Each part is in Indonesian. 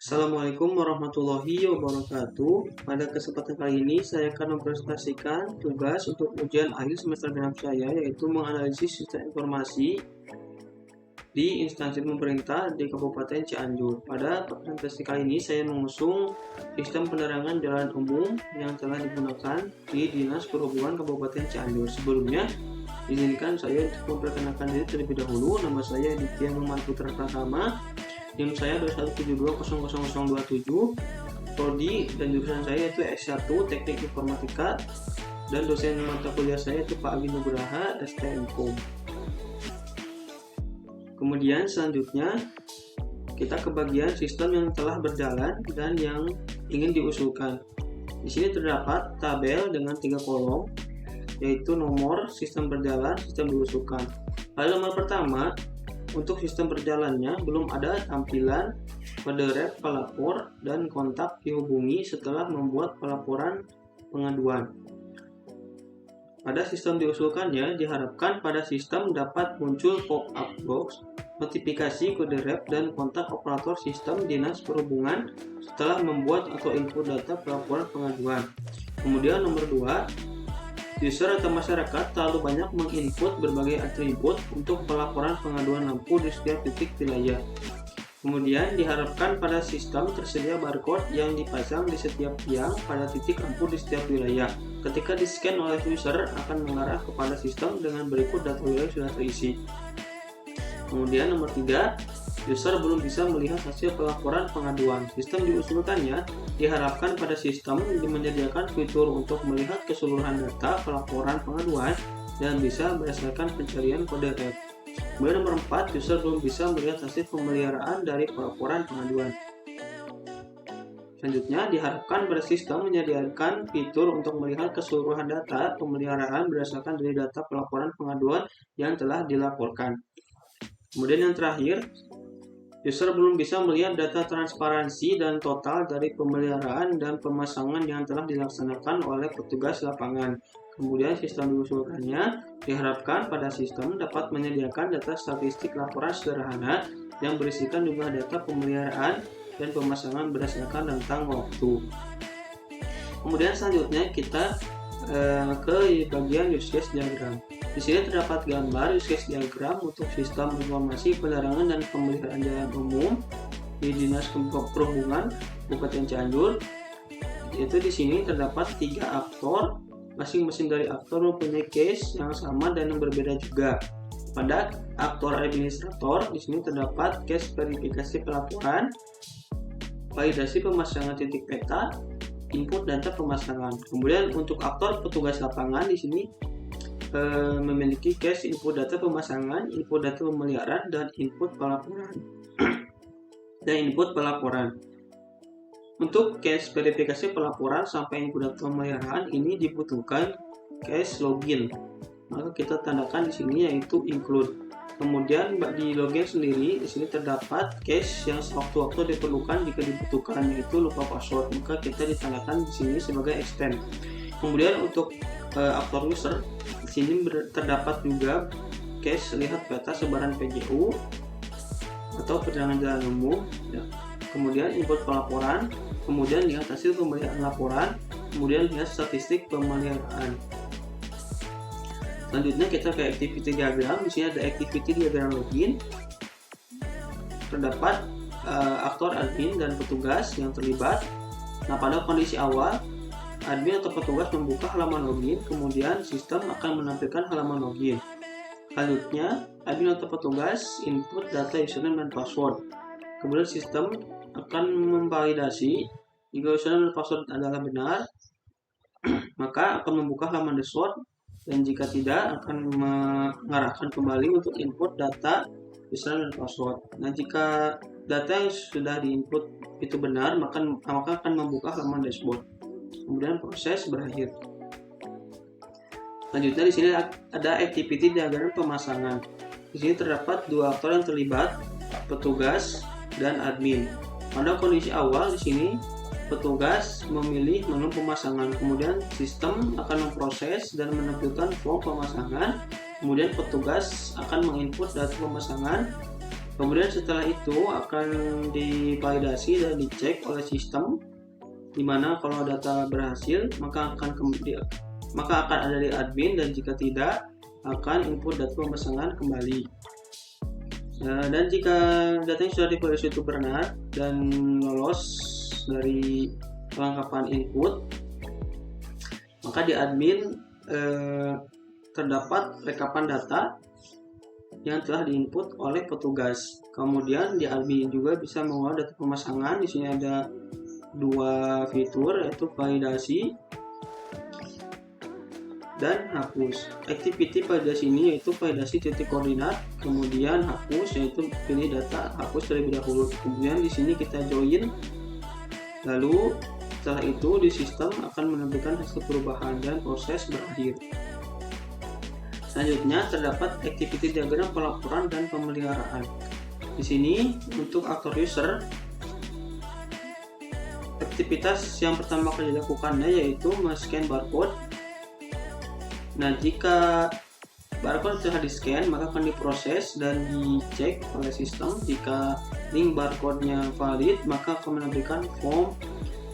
Assalamualaikum warahmatullahi wabarakatuh. Pada kesempatan kali ini saya akan mempresentasikan tugas untuk ujian akhir semester genap saya, yaitu menganalisis sistem informasi di instansi pemerintah di Kabupaten Cianjur. Pada presentasi kali ini saya mengusung sistem penerangan jalan umum yang telah digunakan di Dinas Perhubungan Kabupaten Cianjur. Sebelumnya, izinkan saya untuk memperkenalkan diri terlebih dahulu. Nama saya Ditya Muhammad Putra Pratama. NIM saya 217200027, prodi dan jurusan saya itu S1 Teknik Informatika, dan dosen mata kuliah saya itu Pak Agi Nugraha, STMKOM. Kemudian selanjutnya kita ke bagian sistem yang telah berjalan dan yang ingin diusulkan. Di sini terdapat tabel dengan 3 kolom, yaitu nomor, sistem berjalan, sistem diusulkan. Pada nomor pertama, untuk sistem berjalannya belum ada tampilan pada rep pelapor dan kontak dihubungi setelah membuat pelaporan pengaduan. Pada sistem diusulkannya diharapkan pada sistem dapat muncul pop-up box notifikasi kode rep dan kontak operator sistem Dinas Perhubungan setelah membuat atau input data pelaporan pengaduan. Kemudian nomor 2, user atau masyarakat terlalu banyak menginput berbagai atribut untuk pelaporan pengaduan lampu di setiap titik wilayah. Kemudian diharapkan pada sistem tersedia barcode yang dipasang di setiap tiang pada titik lampu di setiap wilayah. Ketika di-scan oleh user akan mengarah kepada sistem dengan berikut data wilayah sudah terisi. Kemudian nomor 3, user belum bisa melihat hasil pelaporan pengaduan. Sistem diusulkannya diharapkan pada sistem menyediakan fitur untuk melihat keseluruhan data pelaporan pengaduan dan bisa berdasarkan pencarian kode rep. Kemudian nomor 4, user belum bisa melihat hasil pemeliharaan dari pelaporan pengaduan. Selanjutnya, diharapkan pada sistem menyediakan fitur untuk melihat keseluruhan data pemeliharaan berdasarkan dari data pelaporan pengaduan yang telah dilaporkan. Kemudian yang terakhir, user belum bisa melihat data transparansi dan total dari pemeliharaan dan pemasangan yang telah dilaksanakan oleh petugas lapangan. Kemudian sistem diusulkannya diharapkan pada sistem dapat menyediakan data statistik laporan sederhana yang berisikan jumlah data pemeliharaan dan pemasangan berdasarkan rentang waktu. Kemudian selanjutnya kita ke bagian use case diagram. Di sini terdapat gambar use case diagram untuk sistem informasi penerangan dan pemeliharaan jalan umum di Dinas Perhubungan Kabupaten Cianjur. Yaitu di sini terdapat 3 aktor, masing-masing dari aktor mempunyai case yang sama dan yang berbeda juga. Pada aktor administrator, di sini terdapat case verifikasi pelaporan, validasi pemasangan titik peta, input data pemasangan. Kemudian untuk aktor petugas lapangan di sini memiliki case input data pemasangan, input data pemeliharaan, dan input pelaporan. Untuk case verifikasi pelaporan sampai input data pemeliharaan ini dibutuhkan case login. Maka kita tandakan di sini yaitu include. Kemudian di login sendiri di sini terdapat case yang sewaktu-waktu diperlukan jika dibutuhkan, yaitu lupa password. Maka kita ditandakan di sini sebagai extend. Kemudian untuk aktor user di sini terdapat juga case lihat peta sebaran PJU atau penerangan jalan umum. Ya. Kemudian input pelaporan, kemudian lihat hasil pemeliharaan laporan, kemudian lihat statistik pemeliharaan. Selanjutnya kita ke activity diagram. Di sini ada activity diagram login. Terdapat aktor admin dan petugas yang terlibat. Nah, pada kondisi awal, admin atau petugas membuka halaman login, kemudian sistem akan menampilkan halaman login. Selanjutnya, admin atau petugas input data username dan password. Kemudian sistem akan memvalidasi jika username dan password adalah benar, maka akan membuka halaman dashboard, dan jika tidak akan mengarahkan kembali untuk input data username dan password. Nah, jika data yang sudah diinput itu benar, maka akan membuka halaman dashboard. Kemudian proses berakhir. Selanjutnya di sini ada activity diagram pemasangan. Di sini terdapat 2 aktor yang terlibat, petugas dan admin. Pada kondisi awal di sini petugas memilih menu pemasangan, kemudian sistem akan memproses dan menampilkan form pemasangan, kemudian petugas akan menginput data pemasangan, Kemudian setelah itu akan divalidasi dan dicek oleh sistem, dimana kalau data berhasil maka akan ada di admin, dan jika tidak akan input data pemasangan kembali. Dan jika datanya sudah divalidasi itu benar dan lolos dari kelengkapan input, maka di admin terdapat rekapan data yang telah diinput oleh petugas. Kemudian di admin juga bisa mengolah data pemasangan. Di sini ada dua fitur, yaitu validasi dan hapus. Activity validasi ini yaitu validasi titik koordinat, kemudian hapus yaitu pilih data, hapus terlebih dahulu. Kemudian di sini kita join, lalu setelah itu di sistem akan menampilkan hasil perubahan dan proses berakhir. Selanjutnya terdapat activity diagram pelaporan dan pemeliharaan. Di sini untuk aktor user, aktivitas yang pertama kali dilakukannya yaitu men-scan barcode. Nah, jika barcode telah di-scan, maka akan diproses dan dicek oleh sistem. Jika link barcode-nya valid, maka akan menampilkan form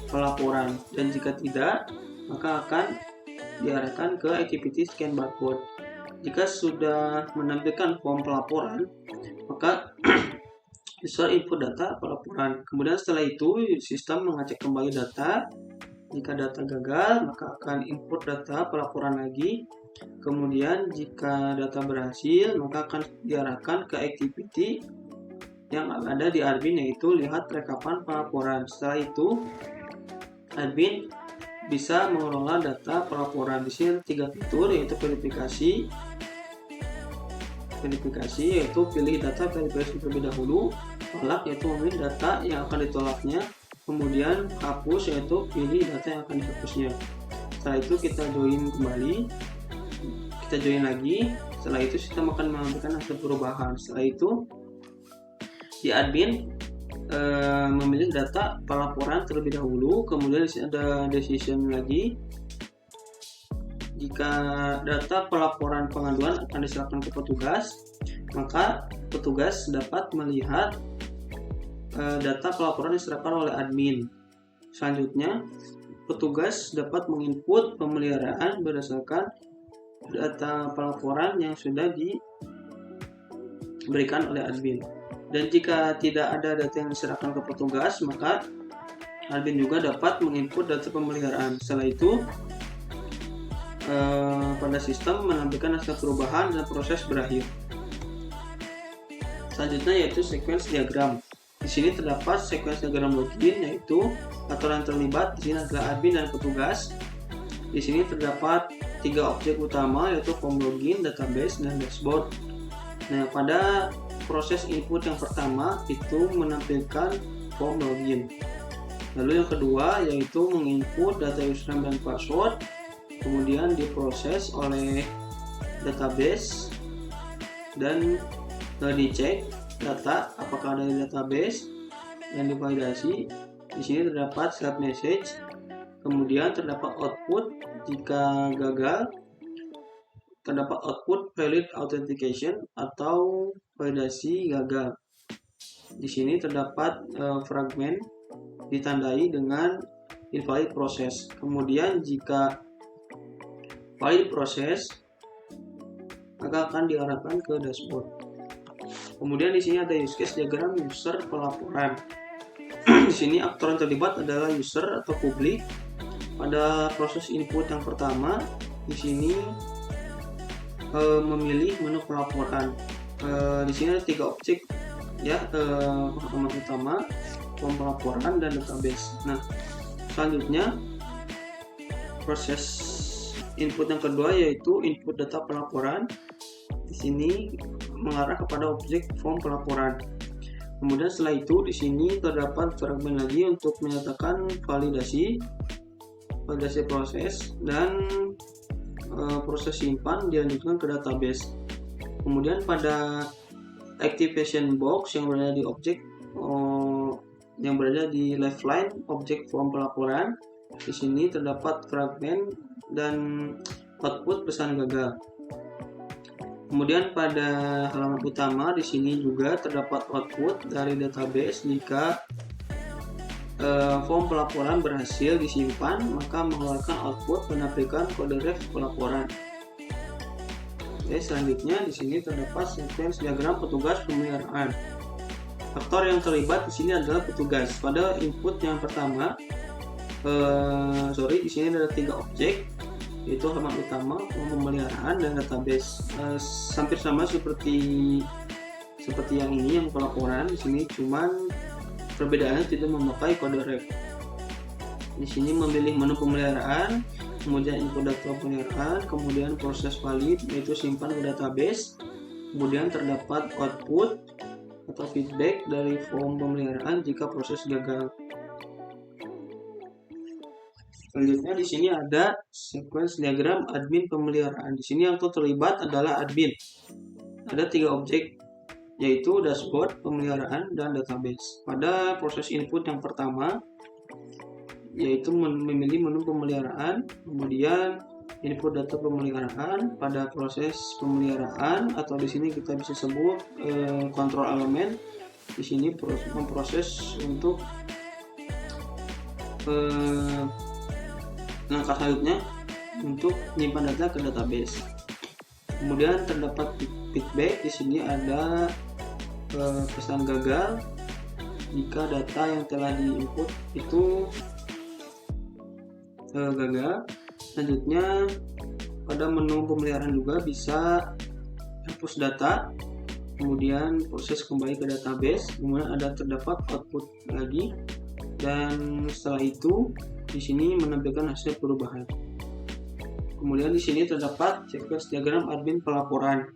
pelaporan, dan jika tidak, maka akan diarahkan ke activity scan barcode. Jika sudah menampilkan form pelaporan, maka user input data pelaporan. Kemudian setelah itu sistem mengecek kembali data. Jika data gagal, maka akan input data pelaporan lagi. Kemudian jika data berhasil, maka akan diarahkan ke activity yang ada di admin, yaitu lihat rekapan pelaporan. Setelah itu admin bisa mengelola data pelaporan. Di sini ada 3 fitur, yaitu verifikasi yaitu pilih data verifikasi terlebih dahulu, tolak yaitu memilih data yang akan ditolaknya, kemudian hapus yaitu pilih data yang akan dihapusnya. Setelah itu kita join lagi. Setelah itu sistem akan menampilkan hasil perubahan. Setelah itu di admin memilih data pelaporan terlebih dahulu, kemudian di sini ada decision lagi. Jika data pelaporan pengaduan akan diserahkan ke petugas, maka petugas dapat melihat data pelaporan diserahkan oleh admin. Selanjutnya, petugas dapat menginput pemeliharaan berdasarkan data pelaporan yang sudah diberikan oleh admin. Dan jika tidak ada data yang diserahkan ke petugas, maka admin juga dapat menginput data pemeliharaan. Setelah itu, pada sistem menampilkan hasil perubahan dan proses berakhir. Selanjutnya yaitu sequence diagram. Di sini terdapat sequence diagram login, yaitu aktor yang terlibat. Di sini adalah admin dan petugas. Di sini terdapat 3 objek utama, yaitu form login, database, dan dashboard. Nah, pada proses input yang pertama itu menampilkan form login. Lalu yang kedua yaitu menginput data username dan password, kemudian diproses oleh database dan dicek data apakah ada di database dan divalidasi. Di sini terdapat set message, kemudian terdapat output. Jika gagal, terdapat output valid authentication atau validasi gagal. Di sini terdapat fragment ditandai dengan invalid process. Kemudian jika valid proses, maka akan diarahkan ke dashboard. Kemudian di sini ada use case diagram user pelaporan. Di sini aktor yang terlibat adalah user atau publik. Pada proses input yang pertama, di sini memilih menu pelaporan. Di sini ada 3 objek, ya, utama, form pelaporan dan database. Nah, selanjutnya proses input yang kedua yaitu input data pelaporan. Di sini mengarah kepada objek form pelaporan. Kemudian setelah itu di sini terdapat fragmen lagi untuk menyatakan validasi proses dan proses simpan dilanjutkan ke database. Kemudian pada activation box yang berada di objek yang berada di left line objek form pelaporan, di sini terdapat fragmen dan output pesan gagal. Kemudian pada halaman utama di sini juga terdapat output dari database. Jika form pelaporan berhasil disimpan, maka mengeluarkan output menampilkan kode ref pelaporan. Oke, selanjutnya di sini terdapat sequence diagram petugas pemeliharaan. Faktor yang terlibat di sini adalah petugas. Pada input yang pertama, di sini ada 3 objek, yaitu halaman utama, form pemeliharaan, dan database. Hampir sama seperti yang ini, yang pelaporan. Di sini cuman perbedaannya tidak memakai kode ref. Di sini memilih menu pemeliharaan, kemudian input data pemeliharaan, kemudian proses valid yaitu simpan ke database, kemudian terdapat output atau feedback dari form pemeliharaan jika proses gagal. Selanjutnya di sini ada sequence diagram admin pemeliharaan. Di sini yang terlibat adalah admin. Ada 3 objek, yaitu dashboard, pemeliharaan, dan database. Pada proses input yang pertama, yaitu memilih menu pemeliharaan, kemudian input data pemeliharaan. Pada proses pemeliharaan, atau di sini kita bisa sebut control element, di sini memproses untuk langkah selanjutnya untuk menyimpan data ke database. Kemudian terdapat feedback. Di sini ada pesan gagal jika data yang telah diinput itu gagal. Selanjutnya pada menu pemeliharaan juga bisa hapus data, kemudian proses kembali ke database, kemudian ada terdapat output lagi, dan setelah itu di sini menampilkan hasil perubahan. Kemudian di sini terdapat sequence diagram admin pelaporan.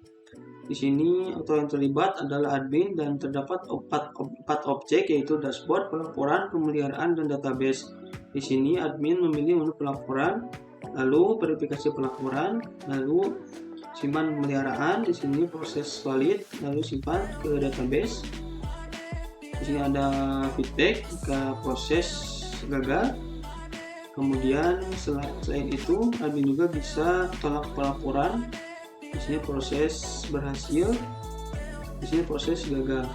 Di sini atau yang terlibat adalah admin dan terdapat 4 objek, yaitu dashboard, pelaporan, pemeliharaan, dan database. Di sini admin memilih menu pelaporan, lalu verifikasi pelaporan, lalu simpan pemeliharaan. Di sini proses valid, lalu simpan ke database. Di sini ada feedback jika proses gagal. Kemudian selain itu admin juga bisa tolak pelaporan. Di sini proses berhasil, di sini proses gagal.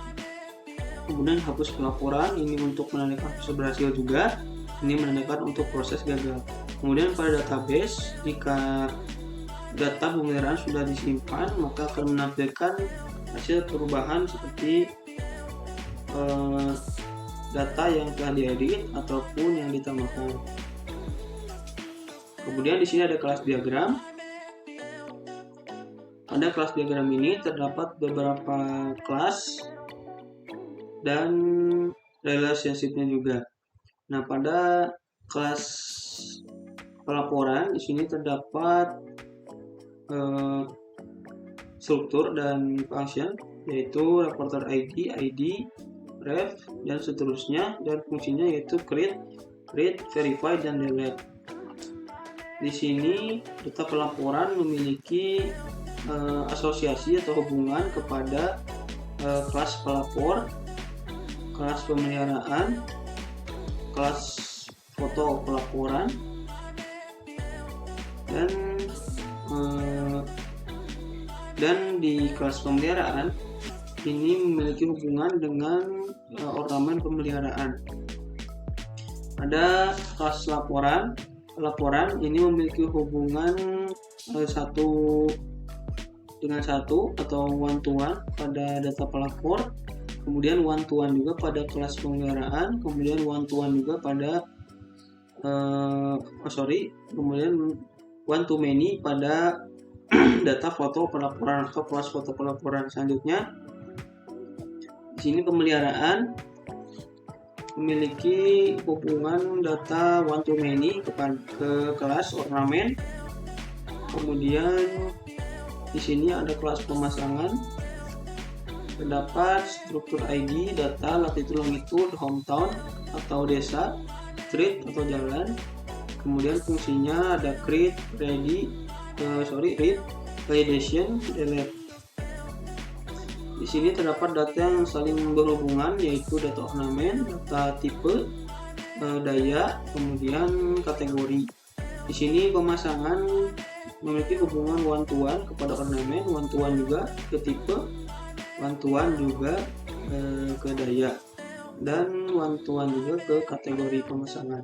Kemudian hapus pelaporan, ini untuk menandakan proses berhasil juga, ini menandakan untuk proses gagal. Kemudian pada database, jika data pemeliharaan sudah disimpan, maka akan menampilkan hasil perubahan seperti data yang telah diedit ataupun yang ditambahkan. Kemudian di sini ada kelas diagram. Pada kelas diagram ini terdapat beberapa kelas dan relationship-nya juga. Nah, pada kelas pelaporan di sini terdapat struktur dan function, yaitu reporter ID, ref, dan seterusnya, dan fungsinya yaitu create, read, verify, dan delete. Di sini data pelaporan memiliki asosiasi atau hubungan kepada kelas pelapor, kelas pemeliharaan, kelas foto pelaporan, dan di kelas pemeliharaan ini memiliki hubungan dengan ornamen pemeliharaan. Ada kelas pelaporan ini memiliki hubungan satu dengan satu atau one to one pada data pelapor, kemudian one to one juga pada kelas pemeliharaan, kemudian one to one juga pada kemudian one to many pada data foto pelaporan atau kelas foto pelaporan. Selanjutnya di sini pemeliharaan memiliki hubungan data one to many ke kelas ornamen. Kemudian di sini ada kelas pemasangan, terdapat struktur ID, data, latitude, longitude, hometown atau desa, street atau jalan. Kemudian fungsinya ada create, read, validation, delete. Di sini terdapat data yang saling berhubungan, yaitu data ornamen, data tipe, daya, kemudian kategori. Di sini pemasangan memiliki hubungan one-to-one kepada ornamen, one-to-one juga ke tipe, one-to-one juga ke daya, dan one-to-one juga ke kategori pemasangan.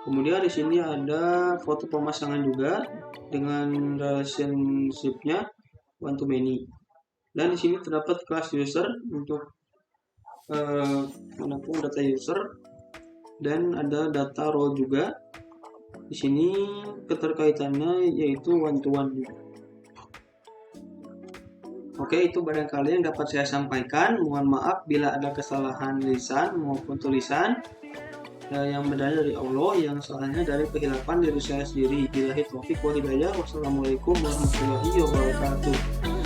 Kemudian di sini ada foto pemasangan juga dengan relationship-nya one to many. Dan di sini terdapat kelas user untuk menampung data user, dan ada data role juga. Di sini keterkaitannya yaitu one to one. Oke, itu barangkali yang dapat saya sampaikan. Mohon maaf bila ada kesalahan lisan maupun tulisan. Yang benar dari Allah, yang salahnya dari kehilapan diri saya sendiri. Billahi taufiq wal hidayah. Wassalamualaikum warahmatullahi wabarakatuh.